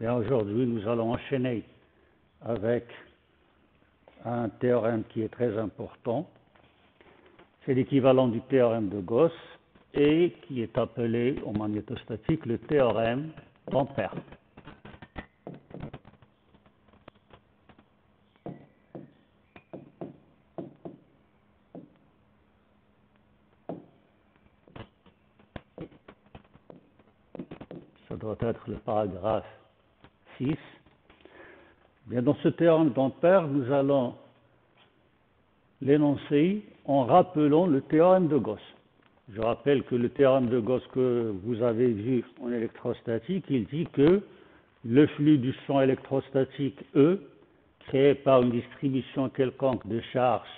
Bien, aujourd'hui, nous allons enchaîner avec un théorème qui est très important. C'est l'équivalent du théorème de Gauss et qui est appelé en magnétostatique le théorème d'Ampère. Ça doit être le paragraphe 6. Bien, dans ce théorème d'Ampère, nous allons l'énoncer en rappelant le théorème de Gauss. Je rappelle que le théorème de Gauss que vous avez vu en électrostatique, il dit que le flux du champ électrostatique E, créé par une distribution quelconque de charges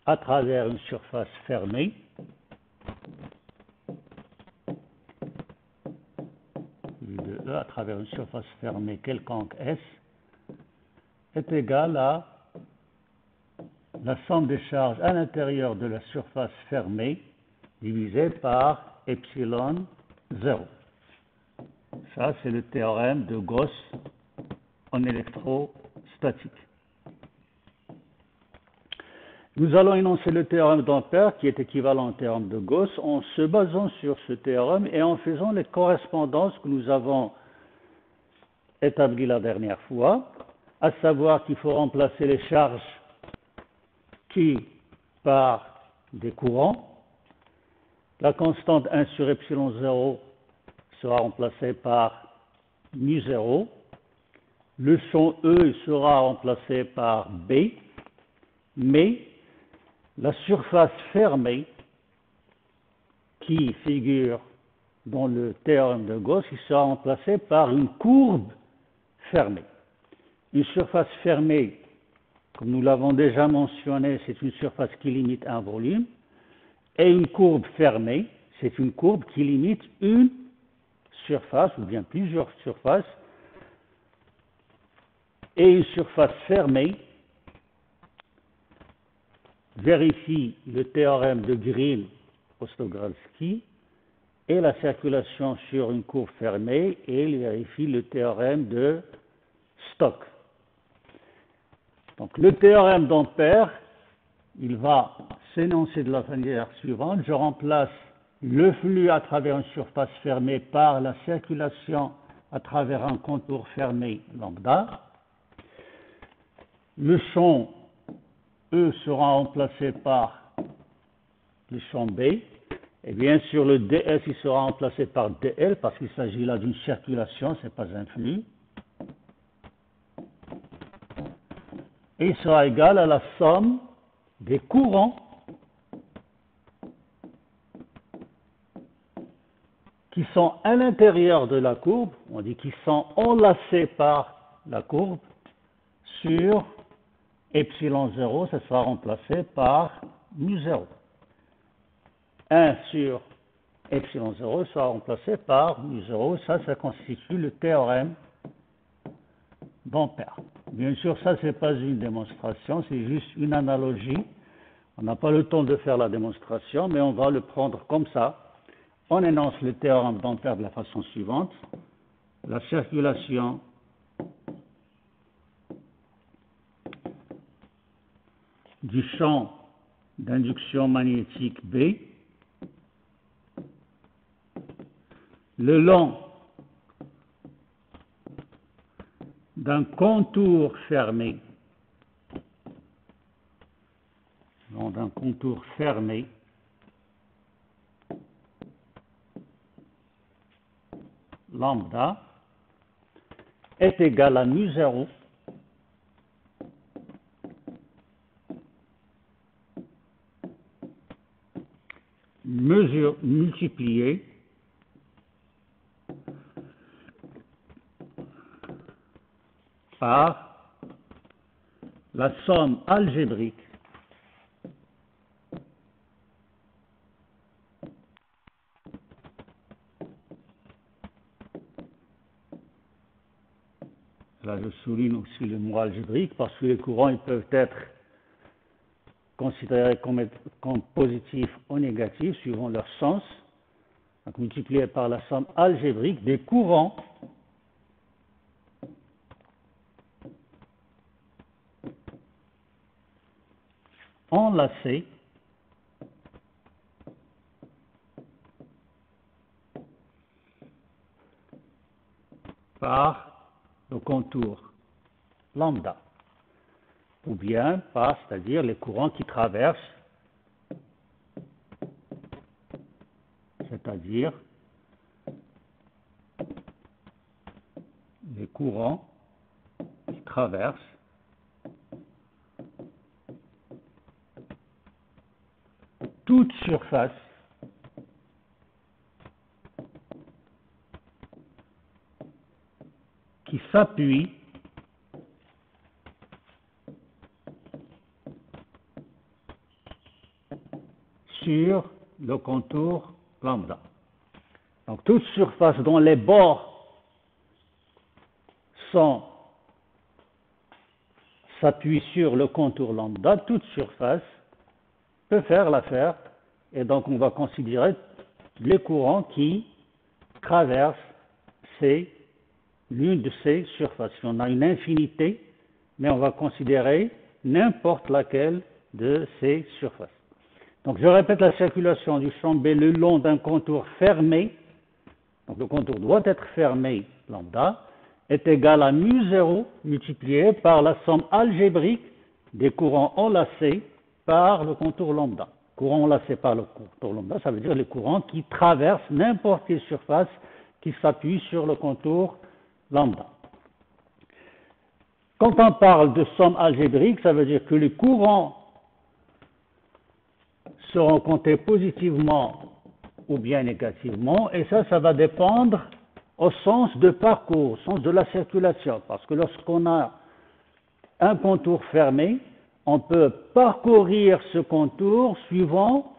à travers une surface fermée, de E à travers une surface fermée quelconque S, est égal à la somme des charges à l'intérieur de la surface fermée divisé par epsilon 0. Ça, c'est le théorème de Gauss en électrostatique. Nous allons énoncer le théorème d'Ampère, qui est équivalent au théorème de Gauss, en se basant sur ce théorème et en faisant les correspondances que nous avons établies la dernière fois, à savoir qu'il faut remplacer les charges Q par des courants. La constante 1 sur epsilon 0 sera remplacée par mu 0. Le champ E sera remplacé par B, mais la surface fermée qui figure dans le théorème de Gauss, il sera remplacée par une courbe fermée. Une surface fermée, comme nous l'avons déjà mentionné, c'est une surface qui limite un volume, et une courbe fermée, c'est une courbe qui limite une surface, ou bien plusieurs surfaces, et une surface fermée vérifie le théorème de Green-Ostrogradski et la circulation sur une courbe fermée, et il vérifie le théorème de Stokes. Donc le théorème d'Ampère, il va s'énoncer de la manière suivante. Je remplace le flux à travers une surface fermée par la circulation à travers un contour fermé lambda. Le champ E sera remplacé par le champ B. Et bien sûr, le ds il sera remplacé par dl parce qu'il s'agit là d'une circulation, ce n'est pas un flux. Et il sera égal à la somme des courants qui sont à l'intérieur de la courbe, on dit qu'ils sont enlacés par la courbe, sur epsilon 0, ça sera remplacé par mu 0. 1 sur epsilon 0 sera remplacé par mu 0, ça constitue le théorème d'Ampère. Bien sûr, ça, ce n'est pas une démonstration, c'est juste une analogie. On n'a pas le temps de faire la démonstration, mais on va le prendre comme ça. On énonce le théorème d'Ampère de la façon suivante. La circulation du champ d'induction magnétique B le long d'un contour fermé, lambda est égal à mu 0 multiplié par la somme algébrique là je souligne aussi le mot algébrique parce que les courants ils peuvent être considérés comme positifs ou négatifs suivant leur sens, donc multiplié par la somme algébrique des courants enlacé par le contour lambda, ou bien par, c'est-à-dire les courants qui traversent, c'est-à-dire les courants qui traversent toute surface qui s'appuie sur le contour lambda. Donc toute surface dont les bords s'appuient sur le contour lambda, toute surface peut faire l'affaire, et donc on va considérer les courants qui traversent l'une de ces surfaces. On a une infinité, mais on va considérer n'importe laquelle de ces surfaces. Donc je répète, la circulation du champ B le long d'un contour fermé, donc le contour doit être fermé, lambda, est égal à μ0 multiplié par la somme algébrique des courants enlacés par le contour lambda. Courants enlacés par le contour lambda, ça veut dire les courants qui traversent n'importe quelle surface qui s'appuie sur le contour lambda. Quand on parle de somme algébrique, ça veut dire que les courants seront comptés positivement ou bien négativement, et ça va dépendre au sens de parcours, au sens de la circulation, parce que lorsqu'on a un contour fermé, on peut parcourir ce contour suivant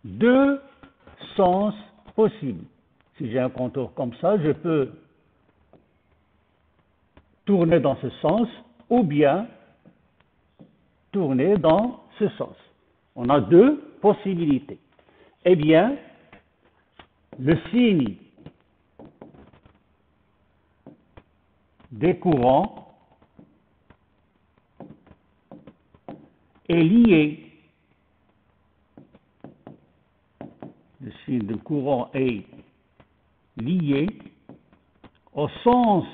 deux sens possibles. Si j'ai un contour comme ça, je peux tourner dans ce sens ou bien tourner dans ce sens. On a deux possibilités. Eh bien, le signe des courants est lié, le signe de courant est lié au sens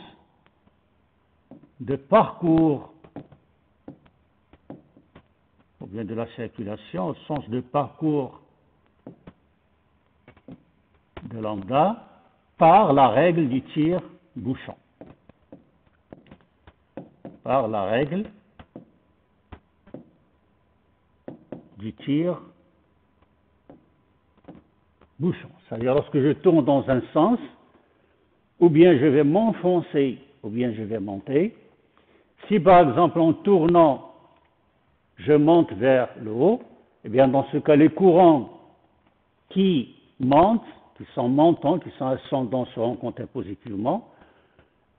de parcours, ou bien de la circulation, au sens de parcours de lambda par la règle du tire-bouchon. Par la règle du tire-bouchon. C'est-à-dire lorsque je tourne dans un sens, ou bien je vais m'enfoncer, ou bien je vais monter. Si par exemple en tournant, je monte vers le haut, eh bien dans ce cas, les courants qui montent, qui sont montants, qui sont ascendants seront comptés positivement,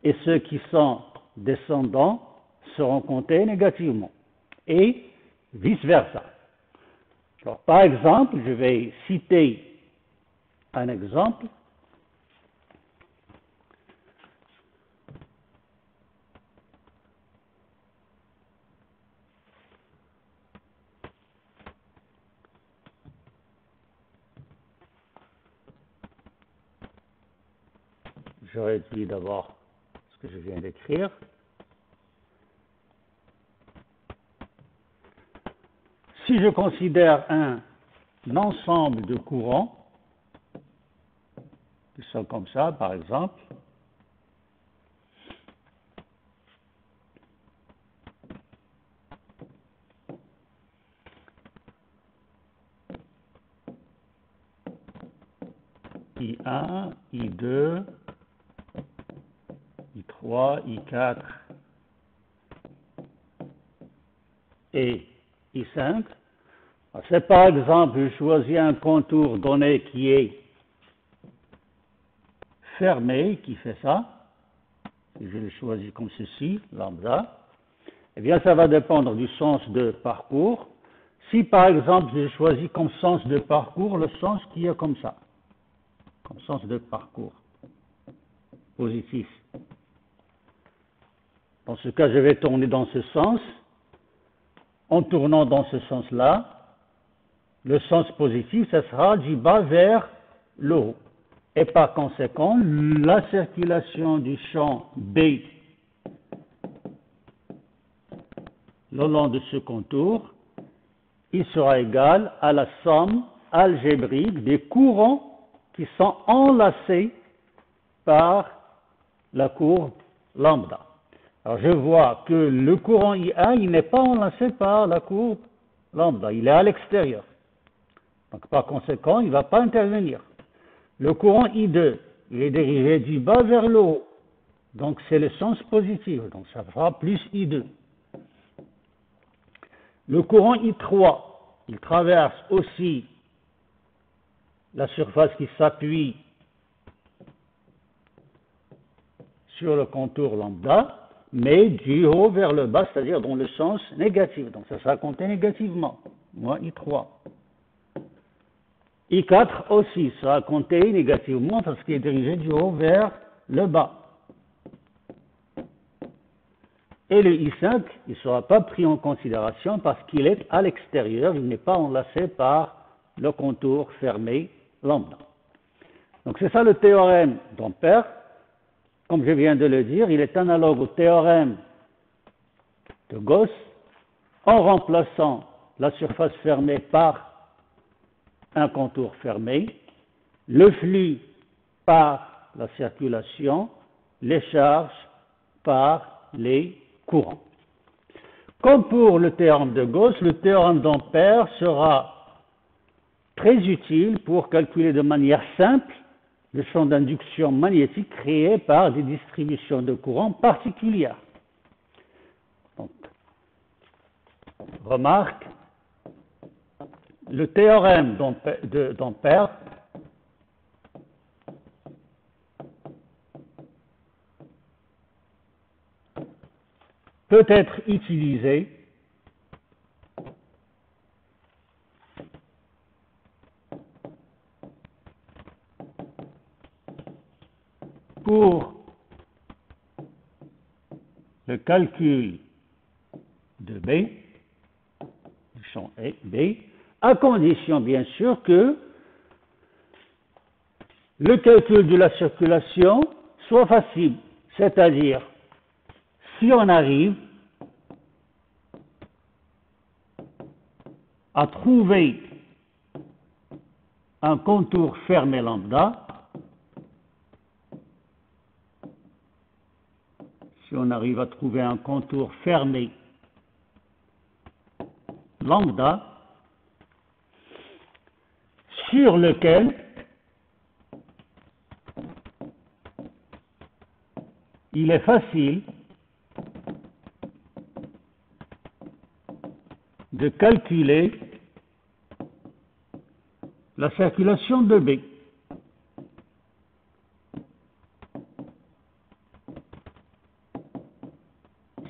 et ceux qui sont descendants seront comptés négativement, et vice-versa. Alors, par exemple, je vais citer un exemple. Je réduis d'abord ce que je viens d'écrire. Si je considère un ensemble de courants, qui sont comme ça, par exemple, I1, I2, I3, I4 et I5. C'est par exemple, je choisis un contour donné qui est fermé, qui fait ça. Si je le choisis comme ceci, lambda, eh bien ça va dépendre du sens de parcours. Si par exemple je choisis comme sens de parcours le sens qui est comme ça, comme sens de parcours positif. Dans ce cas, je vais tourner dans ce sens. en tournant dans ce sens-là, le sens positif, ce sera du bas vers le haut. Et par conséquent, la circulation du champ B le long de ce contour, il sera égal à la somme algébrique des courants qui sont enlacés par la courbe lambda. Alors je vois que le courant IA, il n'est pas enlacé par la courbe lambda, il est à l'extérieur. Donc par conséquent, il ne va pas intervenir. Le courant I2, il est dirigé du bas vers le haut. Donc c'est le sens positif, donc ça fera plus I2. Le courant I3, il traverse aussi la surface qui s'appuie sur le contour lambda, mais du haut vers le bas, c'est-à-dire dans le sens négatif. Donc ça sera compté négativement, moins I3. I4 aussi sera compté négativement parce qu'il est dirigé du haut vers le bas. Et le I5, il ne sera pas pris en considération parce qu'il est à l'extérieur, il n'est pas enlacé par le contour fermé lambda. Donc c'est ça le théorème d'Ampère. Comme je viens de le dire, il est analogue au théorème de Gauss en remplaçant la surface fermée par un contour fermé, le flux par la circulation, les charges par les courants. Comme pour le théorème de Gauss, le théorème d'Ampère sera très utile pour calculer de manière simple le champ d'induction magnétique créé par des distributions de courant particulières. Donc, remarque, le théorème d'Ampère peut être utilisé pour le calcul de B, du champ B, à condition bien sûr que le calcul de la circulation soit facile, c'est-à-dire si on arrive à trouver un contour fermé lambda, si on arrive à trouver un contour fermé lambda, sur lequel il est facile de calculer la circulation de B.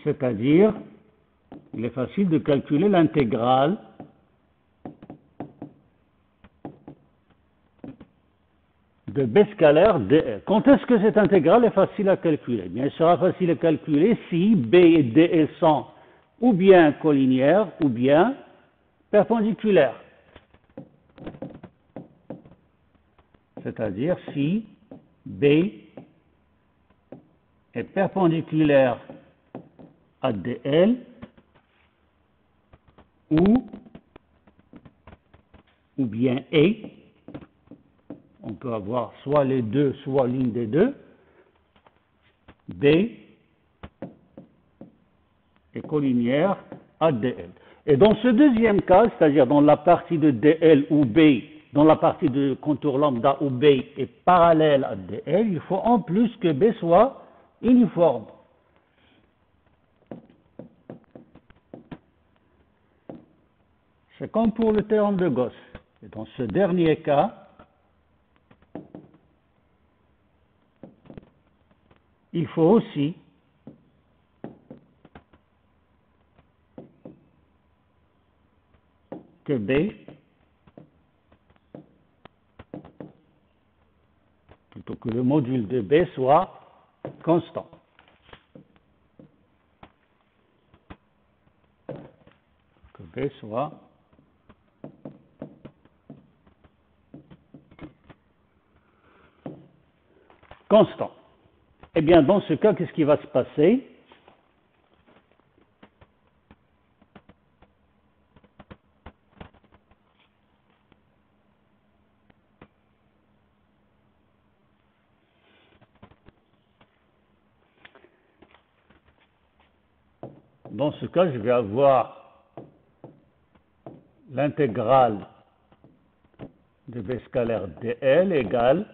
C'est-à-dire, il est facile de calculer l'intégrale de B scalaire dl. Quand est-ce que cette intégrale est facile à calculer? Bien, elle sera facile à calculer si B et dl sont ou bien collinières ou bien perpendiculaires. C'est-à-dire si B est perpendiculaire à dl ou bien et, on peut avoir soit les deux, soit l'une des deux, B est collinière à dl. Et dans ce deuxième cas, c'est-à-dire dans la partie de dl où B, dans la partie de contour lambda où B est parallèle à dl, il faut en plus que B soit uniforme. C'est comme pour le théorème de Gauss. Et dans ce dernier cas, il faut aussi que B, plutôt que le module de B soit constant. Que B soit constant. Eh bien, dans ce cas, qu'est-ce qui va se passer? Dans ce cas, je vais avoir l'intégrale de B scalaire dl égale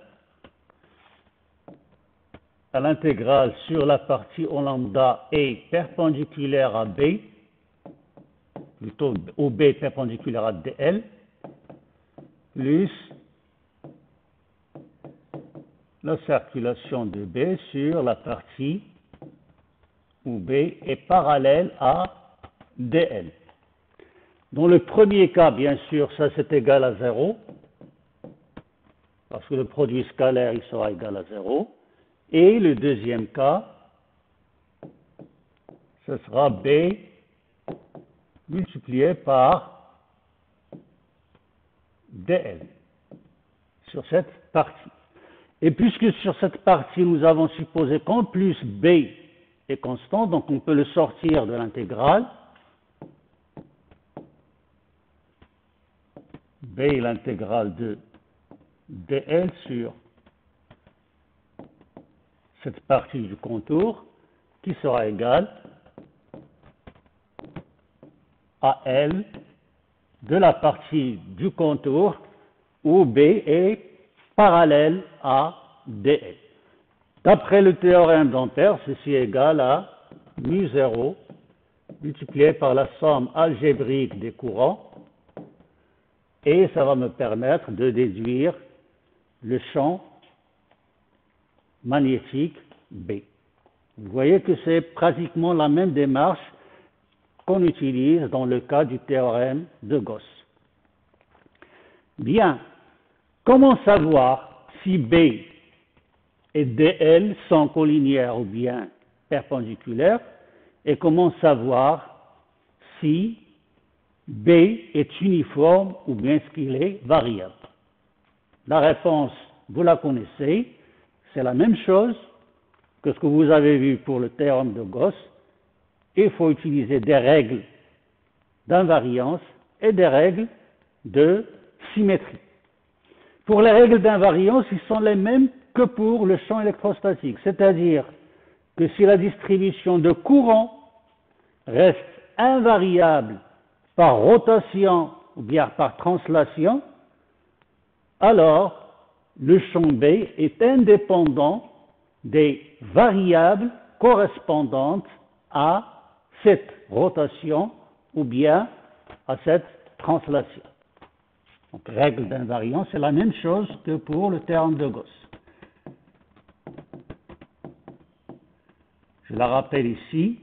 à l'intégrale sur la partie où lambda est perpendiculaire à B, plutôt où B est perpendiculaire à dl, plus la circulation de B sur la partie où B est parallèle à dl. Dans le premier cas, bien sûr, ça c'est égal à 0, parce que le produit scalaire il sera égal à 0. Et le deuxième cas, ce sera B multiplié par dl sur cette partie. Et puisque sur cette partie, nous avons supposé qu'en plus B est constant, donc on peut le sortir de l'intégrale. B est l'intégrale de dl sur cette partie du contour qui sera égale à L de la partie du contour où B est parallèle à dl. D'après le théorème d'Ampère, ceci est égal à mu0 multiplié par la somme algébrique des courants et ça va me permettre de déduire le champ magnétique B. Vous voyez que c'est pratiquement la même démarche qu'on utilise dans le cas du théorème de Gauss. Bien, comment savoir si B et dl sont collinéaires ou bien perpendiculaires et comment savoir si B est uniforme ou bien est-ce qu'il est variable? La réponse, vous la connaissez. C'est la même chose que ce que vous avez vu pour le théorème de Gauss. Il faut utiliser des règles d'invariance et des règles de symétrie. Pour les règles d'invariance, ils sont les mêmes que pour le champ électrostatique, c'est-à-dire que si la distribution de courant reste invariable par rotation ou bien par translation, alors le champ B est indépendant des variables correspondantes à cette rotation ou bien à cette translation. Donc, règle d'invariance, c'est la même chose que pour le théorème de Gauss. Je la rappelle ici.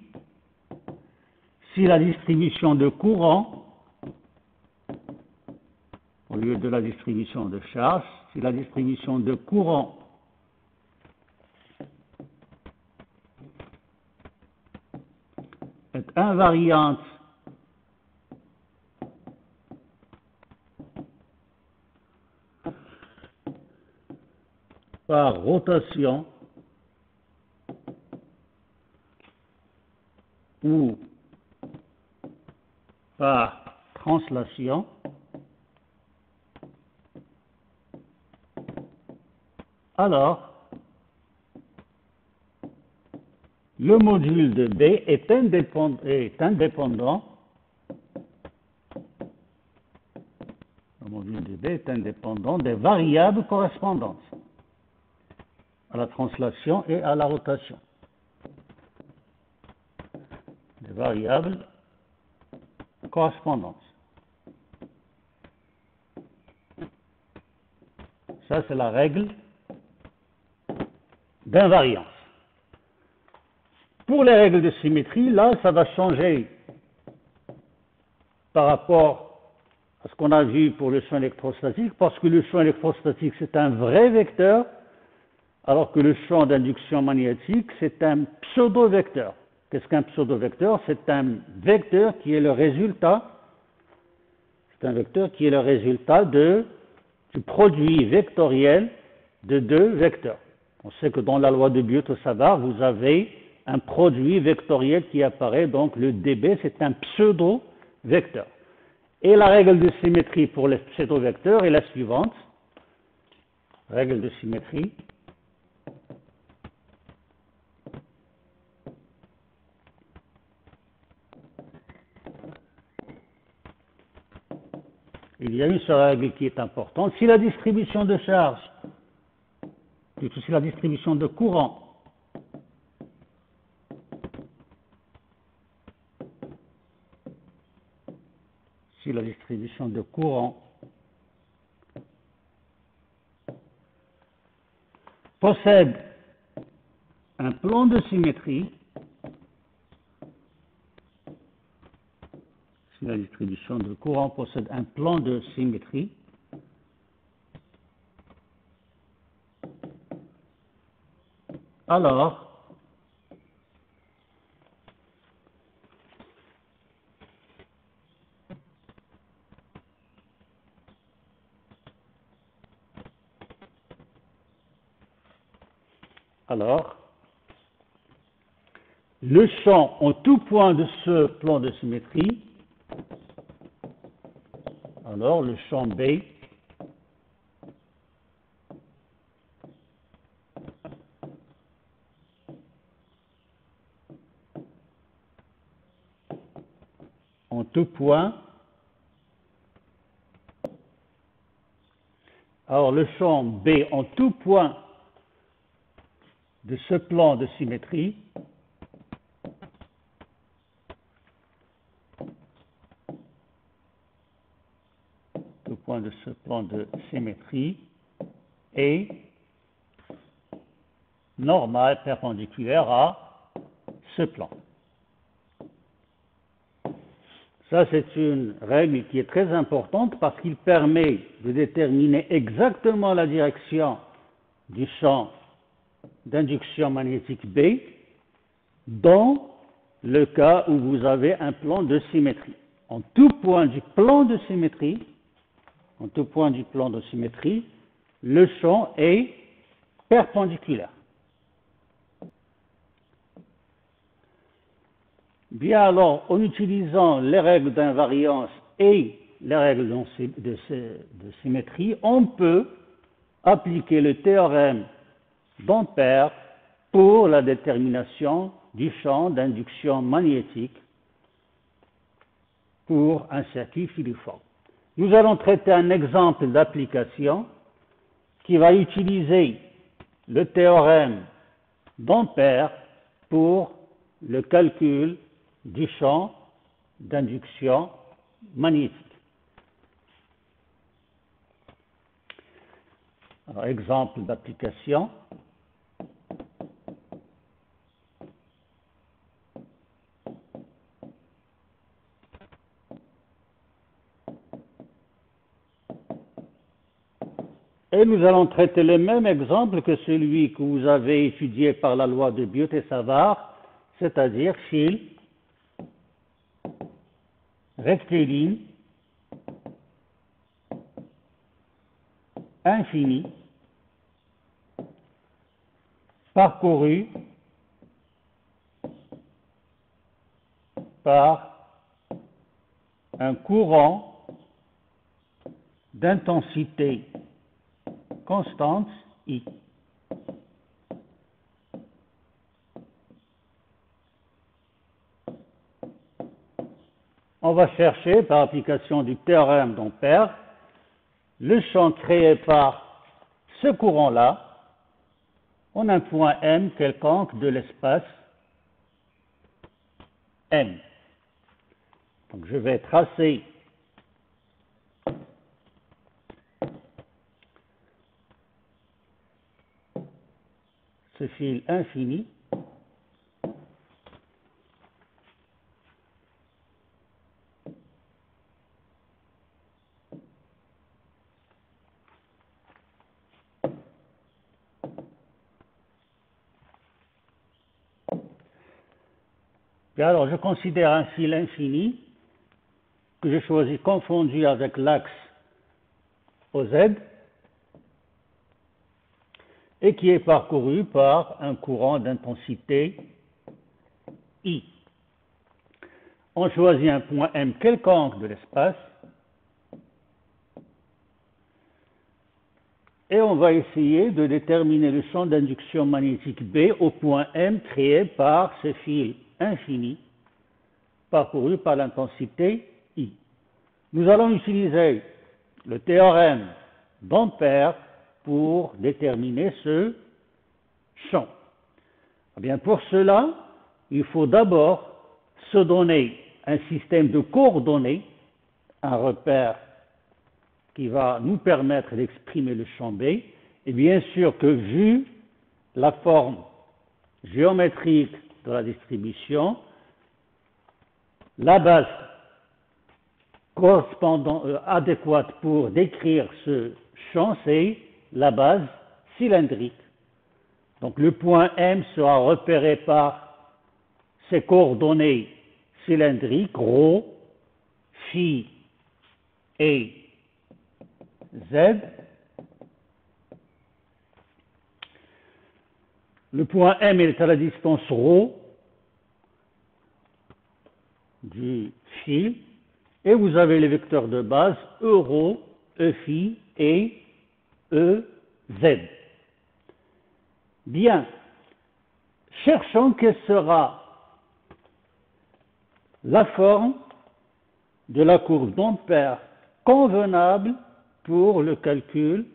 Si la distribution de courant, au lieu de la distribution de charge, si la distribution de courant est invariante par rotation ou par translation, alors le module de B est indépendant, le module de B est indépendant des variables correspondantes à la translation et à la rotation. Des variables correspondantes. Ça, c'est la règle d'invariance. Pour les règles de symétrie, là, ça va changer par rapport à ce qu'on a vu pour le champ électrostatique, parce que le champ électrostatique, c'est un vrai vecteur, alors que le champ d'induction magnétique, c'est un pseudo-vecteur. Qu'est-ce qu'un pseudo-vecteur? C'est un vecteur qui est le résultat C'est un vecteur qui est le résultat du produit vectoriel de deux vecteurs. On sait que dans la loi de Biot-Savart, vous avez un produit vectoriel qui apparaît, donc le dB, c'est un pseudo-vecteur. Et la règle de symétrie pour les pseudo-vecteurs est la suivante. Règle de symétrie. Il y a une seule règle qui est importante. Si la distribution de charge, plutôt si la distribution de courant possède un plan de symétrie, si la distribution de courant possède un plan de symétrie, alors le champ en tout point de ce plan de symétrie, alors le champ B en tout point, alors le champ B en tout point de ce plan de symétrie est normal perpendiculaire à ce plan. Ça, c'est une règle qui est très importante parce qu'il permet de déterminer exactement la direction du champ d'induction magnétique B dans le cas où vous avez un plan de symétrie. En tout point du plan de symétrie, le champ est perpendiculaire. Bien alors, en utilisant les règles d'invariance et les règles de symétrie, on peut appliquer le théorème d'Ampère pour la détermination du champ d'induction magnétique pour un circuit filiforme. Nous allons traiter un exemple d'application qui va utiliser le théorème d'Ampère pour le calcul du champ d'induction magnétique. Alors, exemple d'application. Et nous allons traiter le même exemple que celui que vous avez étudié par la loi de Biot-Savart, c'est-à-dire fil rectiligne infini parcouru par un courant d'intensité constante I. On va chercher, par application du théorème d'Ampère, le champ créé par ce courant-là en un point M quelconque de l'espace M. Donc je vais tracer ce fil infini et alors je considère un fil infini que je choisis confondu avec l'axe OZ et qui est parcouru par un courant d'intensité I. On choisit un point M quelconque de l'espace et on va essayer de déterminer le champ d'induction magnétique B au point M créé par ce fil infini parcouru par l'intensité I. Nous allons utiliser le théorème d'Ampère pour déterminer ce champ. Eh bien, pour cela, il faut d'abord se donner un système de coordonnées, un repère qui va nous permettre d'exprimer le champ B, et bien sûr que vu la forme géométrique de la distribution, la base adéquate pour décrire ce champ, c'est la base cylindrique. Donc le point M sera repéré par ces coordonnées cylindriques, ρ, φ et Z. Le point M est à la distance ρ du fil, et vous avez les vecteurs de base eρ, Eφ et Ez. Bien, cherchons quelle sera la forme de la courbe d'Ampère convenable pour le calcul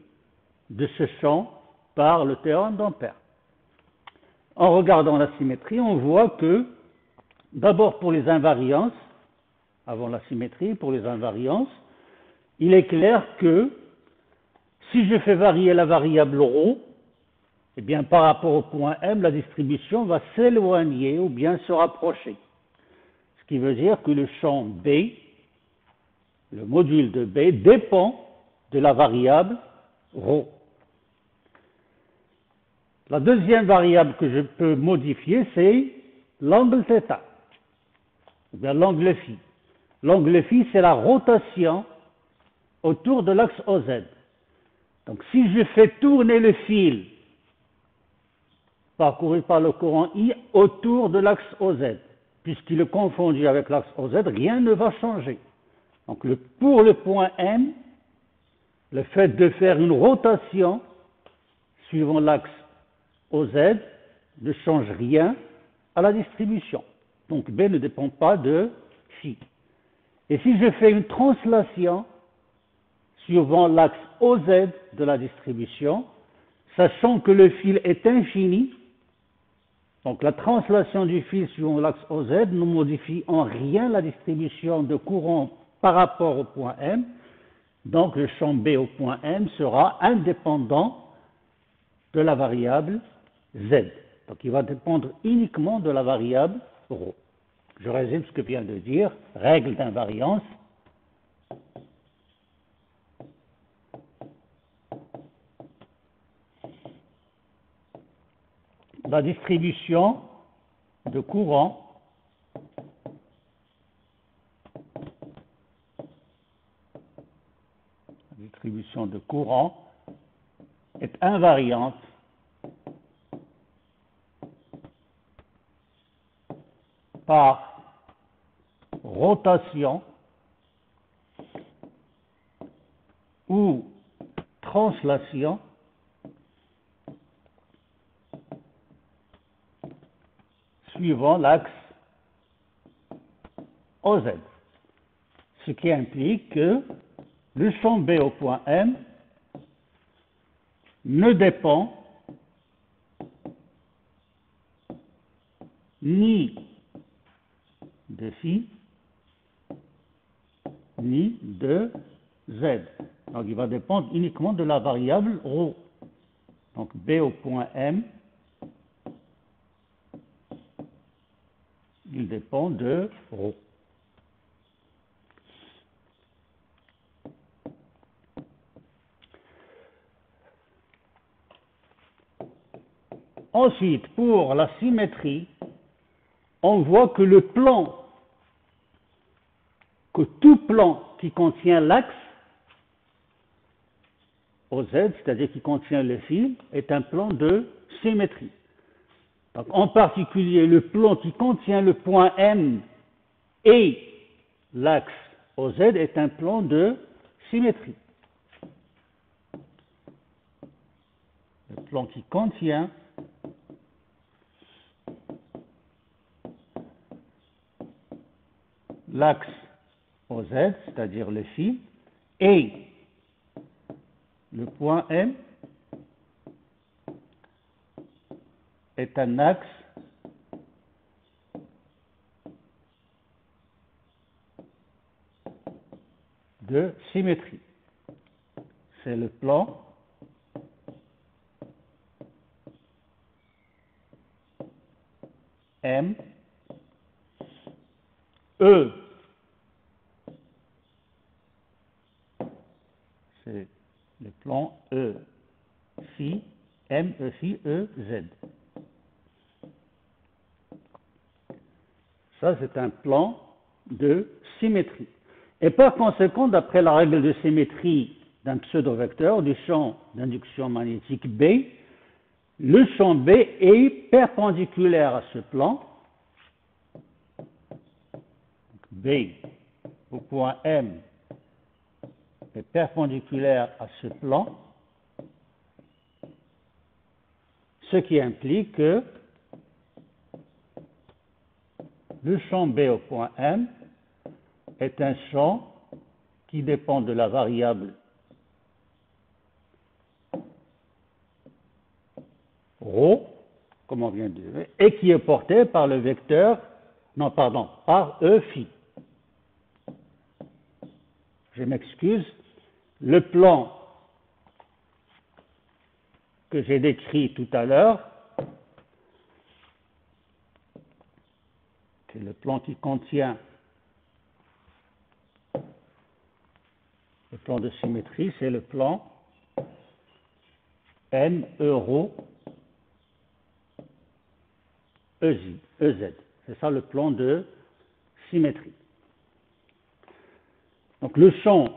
de ce champ par le théorème d'Ampère. En regardant la symétrie, on voit que d'abord pour les invariances, avant la symétrie, pour les invariances, il est clair que si je fais varier la variable ρ, eh bien par rapport au point M, la distribution va s'éloigner ou bien se rapprocher. Ce qui veut dire que le champ B, le module de B, dépend de la variable ρ. La deuxième variable que je peux modifier, c'est l'angle θ, ou bien l'angle φ. L'angle φ, c'est la rotation autour de l'axe OZ. Donc si je fais tourner le fil parcouru par le courant I autour de l'axe OZ, puisqu'il est confondu avec l'axe OZ, rien ne va changer. Donc pour le point M, le fait de faire une rotation suivant l'axe OZ ne change rien à la distribution. Donc B ne dépend pas de phi. Et si je fais une translation suivant l'axe OZ de la distribution, sachant que le fil est infini, donc la translation du fil suivant l'axe OZ ne modifie en rien la distribution de courant par rapport au point M, donc le champ B au point M sera indépendant de la variable Z. Donc il va dépendre uniquement de la variable ρ. Je résume ce que vient de dire, règle d'invariance. La distribution de courant est invariante par rotation ou translation suivant l'axe OZ. Ce qui implique que le champ B au point M ne dépend ni de phi ni de Z. Donc il va dépendre uniquement de la variable ρ. Donc B au point M, il dépend de ρ. Ensuite, pour la symétrie, on voit que le plan que tout plan qui contient l'axe OZ, c'est-à-dire qui contient le fil, est un plan de symétrie. Donc, en particulier, le plan qui contient le point M et l'axe OZ est un plan de symétrie. Le plan qui contient l'axe OZ, c'est-à-dire le fil, et le point M est un axe de symétrie. C'est le plan M, E. C'est le plan E, phi, M, E, phi, E, Z. Ça, c'est un plan de symétrie. Et par conséquent, d'après la règle de symétrie d'un pseudo-vecteur du champ d'induction magnétique B, le champ B est perpendiculaire à ce plan. B au point M est perpendiculaire à ce plan, ce qui implique que le champ B au point M est un champ qui dépend de la variable ρ, comme on vient de dire, et qui est porté par le vecteur, par E phi. Je m'excuse, le plan que j'ai décrit tout à l'heure, c'est le plan qui contient le plan de symétrie, c'est le plan M euro EZ. C'est ça le plan de symétrie. Donc le champ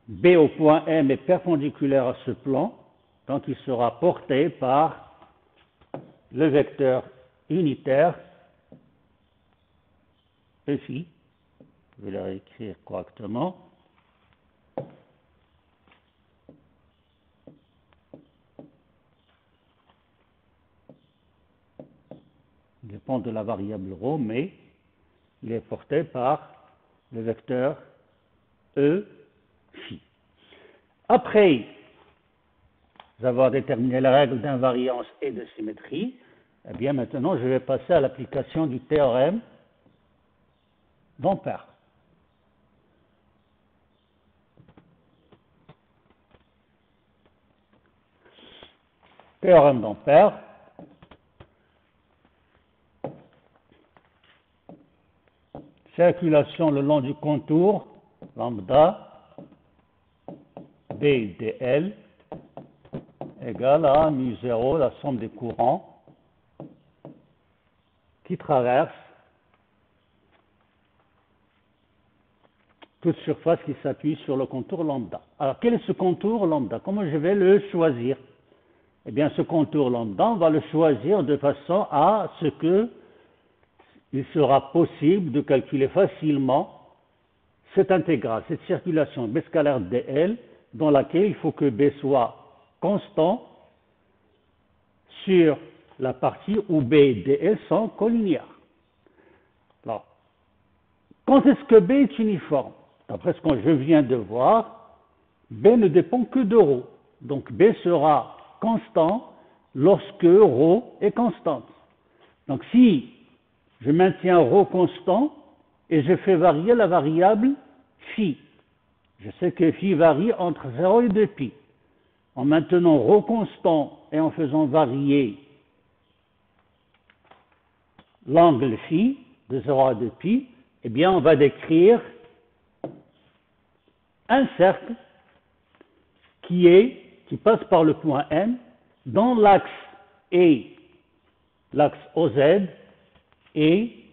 B au point M est perpendiculaire à ce plan, donc il sera porté par le vecteur unitaire E phi. Je vais le réécrire correctement. Il dépend de la variable ρ, mais il est porté par le vecteur E phi. Après avoir déterminé les règles d'invariance et de symétrie, eh bien maintenant je vais passer à l'application du théorème d'Ampère. Théorème d'Ampère. Circulation le long du contour lambda B dl égale à mu0, la somme des courants qui traversent toute surface qui s'appuie sur le contour lambda. Alors, quel est ce contour lambda? Comment je vais le choisir? Eh bien, ce contour lambda, on va le choisir de façon à ce que il sera possible de calculer facilement cette intégrale, cette circulation B scalaire dl, dans laquelle il faut que B soit constant sur la partie où B et dl sont collinéaires. Alors, quand est-ce que B est uniforme? D'après ce que je viens de voir, B ne dépend que de ρ. Donc B sera constant lorsque ρ est constante. Donc si je maintiens ρ constant et je fais varier la variable phi, je sais que phi varie entre 0 et 2π. En maintenant ρ constant et en faisant varier l'angle phi de 0 à 2π, eh bien on va décrire un cercle qui passe par le point M, dont l'axe est l'axe OZ et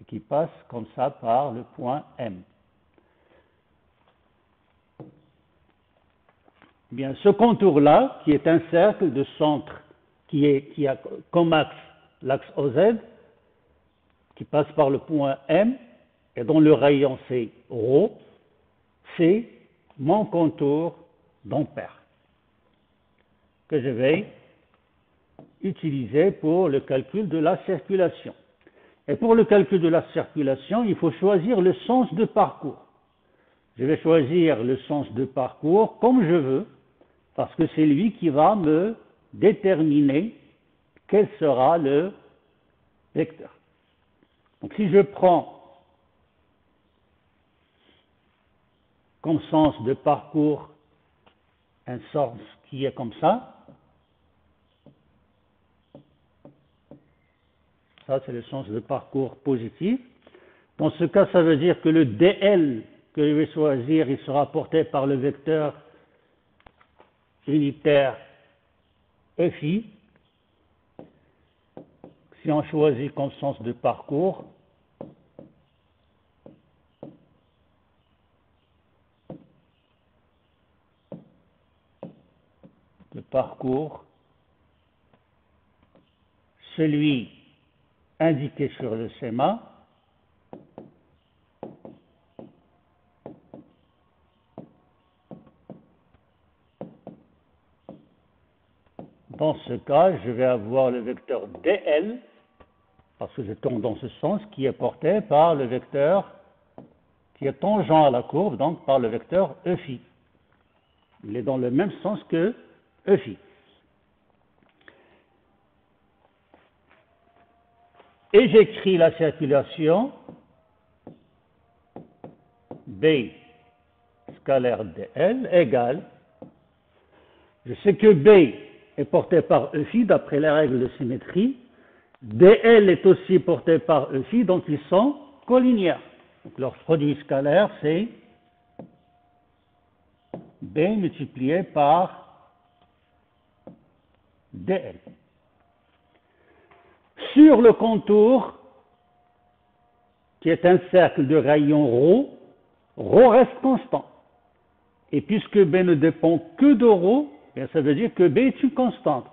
qui passe comme ça par le point M. Bien, ce contour-là, qui est un cercle de centre, qui a comme axe l'axe OZ, qui passe par le point M, et dont le rayon c'est ρ, c'est mon contour d'ampère, que je vais utiliser pour le calcul de la circulation. Et pour le calcul de la circulation, il faut choisir le sens de parcours. Je vais choisir le sens de parcours comme je veux, parce que c'est lui qui va me déterminer quel sera le vecteur. Donc si je prends comme sens de parcours un sens qui est comme ça c'est le sens de parcours positif. Dans ce cas, ça veut dire que le dl que je vais choisir, il sera porté par le vecteur unitaire FI. Si on choisit comme sens de parcours, celui indiqué sur le schéma, dans ce cas, je vais avoir le vecteur dl, parce que je tourne dans ce sens, qui est porté par le vecteur qui est tangent à la courbe, donc par le vecteur EφI. Il est dans le même sens que EφI. Et j'écris la circulation B scalaire dl égale, je sais que B est porté par EφI d'après les règles de symétrie, dl est aussi porté par EφI, donc ils sont collinéaires. Donc leur produit scalaire, c'est B multiplié par dl. Sur le contour, qui est un cercle de rayon ρ reste constant. Et puisque B ne dépend que de ρ, bien ça veut dire que B est une constante.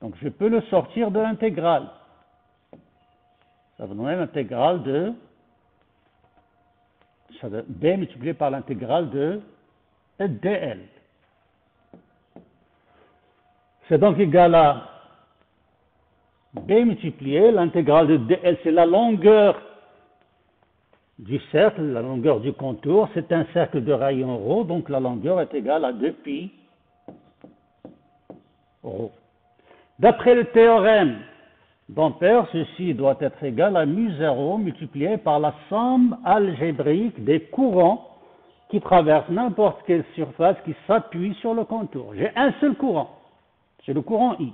Donc je peux le sortir de l'intégrale. Ça va donner l'intégrale de B multiplié par l'intégrale de dl. C'est donc égal à B multiplié, l'intégrale de dl, c'est la longueur du cercle, la longueur du contour, c'est un cercle de rayon ρ, donc la longueur est égale à 2π ρ. D'après le théorème d'Ampère, ceci doit être égal à μ0 multiplié par la somme algébrique des courants qui traversent n'importe quelle surface qui s'appuie sur le contour. J'ai un seul courant, c'est le courant I.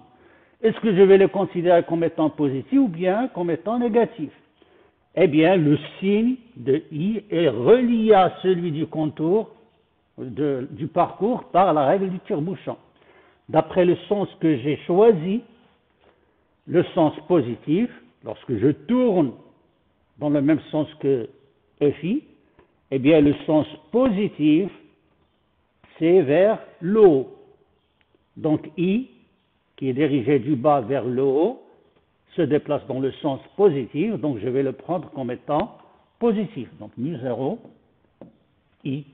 Est-ce que je vais le considérer comme étant positif ou bien comme étant négatif? Eh bien, le signe de I est relié à celui du contour, du parcours, par la règle du tire-bouchon. D'après le sens que j'ai choisi, le sens positif, lorsque je tourne dans le même sens que EφI, eh bien, le sens positif, c'est vers le haut. Donc, I, qui est dirigé du bas vers le haut, se déplace dans le sens positif, donc je vais le prendre comme étant positif. Donc μ0, I.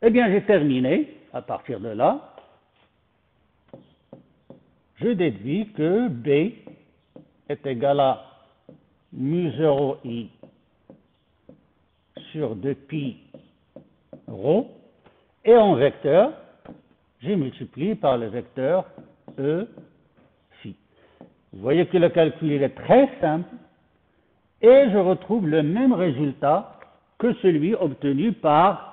Eh bien, j'ai terminé. À partir de là, je déduis que B est égal à μ0I sur 2π ρ, et en vecteur, je multiplie par le vecteur EφI. Vous voyez que le calcul est très simple et je retrouve le même résultat que celui obtenu par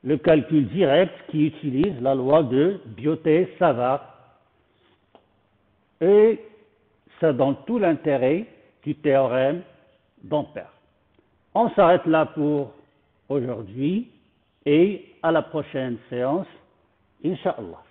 le calcul direct qui utilise la loi de Biot-Savart. Et ça donne tout l'intérêt du théorème d'Ampère. On s'arrête là pour aujourd'hui et à la prochaine séance, Inch'Allah.